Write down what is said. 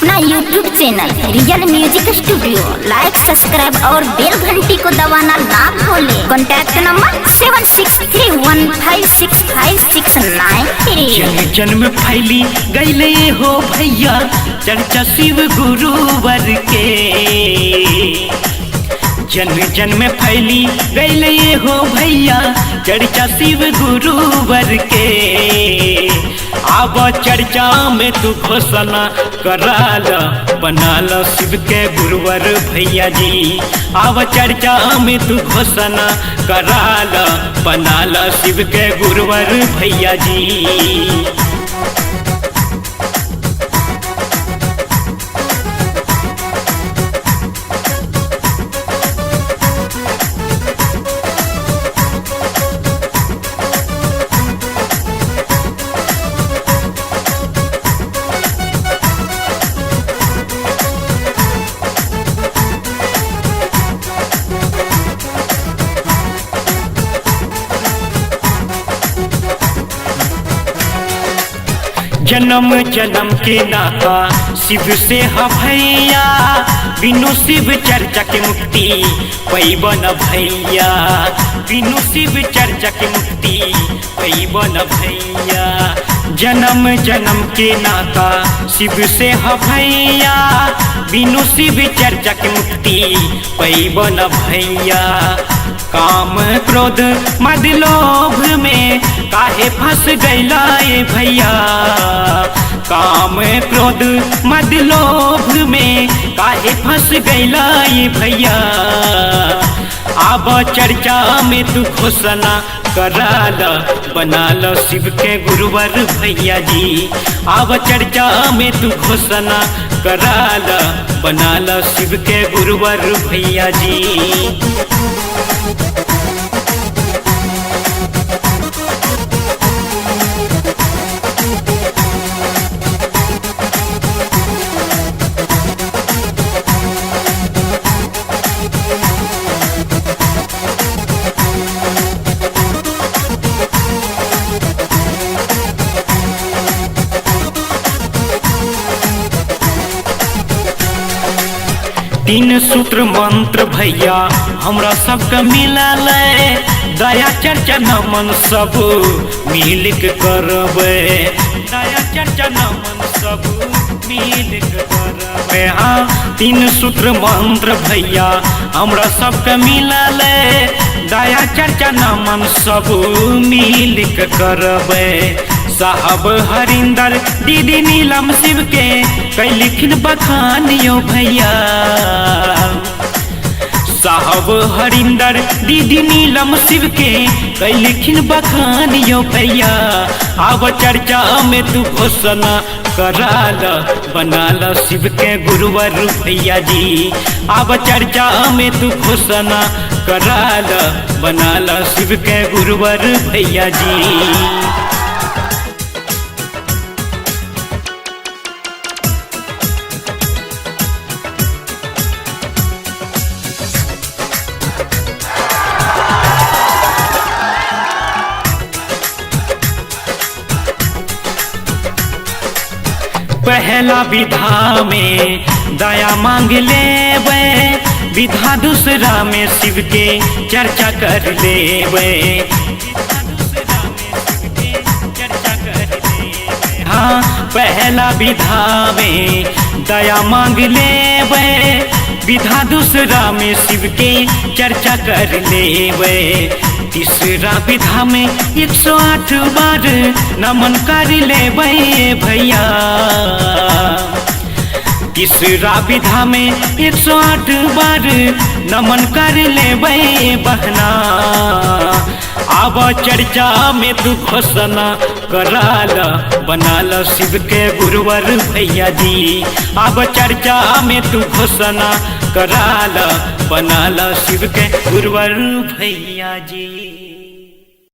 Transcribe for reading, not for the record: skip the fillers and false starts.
अपना YouTube channel real music studio like subscribe और bell घंटी को दबाना ना भूलें। Contact number 7631565693। जन जन में फैली गईले हो भैया चर्चा शिव गुरुवर के। जन जन में फैली गईले हो भैया चर्चा शिव गुरुवर के। अब चर्चा में तू घोषणा कराल बनाल शिव के गुरुवर भैया जी। अब चर्चा में तू घोषणा कराल बनाल शिव के गुरुवर भैया जी। जन्म जन्म के नाता शिव से है भैया। बिनु शिव चर्चा के मुक्ति पैबन भैया। बिनु शिव चर्चा के मुक्ति पैबन भैया। जन्म जन्म के नाता शिव से है भैया। बिनु शिव चर्चा के मुक्ति पैबन भैया। काम क्रोध मद लोभ में काहे फंस गईला ये भैया। काम क्रोध मद लोभ में काहे फंस गईला ये भैया। अब चर्चा में तू घोषणा कराल बनाल शिव के गुरुवर भैया जी। अब चर्चा में तू घोषणा कराल बनाल शिव के गुरुवर भैया जी। तीन सूत्र मंत्र भैया हमरा सबके मिलल। दया चर्चा नमन सब मिल के करबे। दया चर्चा नमन सब मिल के करबे। हाँ, तीन सूत्र मंत्र भैया हमरा सबके मिलल। दया चर्चा नमन सब मिल के करबे। साहब हरिंदर दीदी नीलम शिव के कई लिखिन बखानियो भैया। साहब हरिंदर दीदी नीलम शिव के कई लिखिन बखानियो भैया। अब चर्चा में तू घोषणा कराल बनाल शिव के गुरुवर भैया जी। अब चर्चा में तू घोषणा कराल बनाल शिव के गुरुवर भैया जी। पहला विधा में दया मांग लेवे। विधा दूसरा में शिव के चर्चा कर लेवे। हाँ, पहला विधा में दया मांग लेवे। विधा दूसरा में शिव के चर्चा कर लेवे। तीसरा विधा में 108 बार नमन कर लेवे भैया। तीसरा विधा में 108 बार नमन कर लेवे बहना। अब चर्चा में तू घोषणा कराल बनाल शिव के गुरुवर भैया जी। अब चर्चा में तू घोषणा कराल बनाल शिव के गुरुवर भैया जी।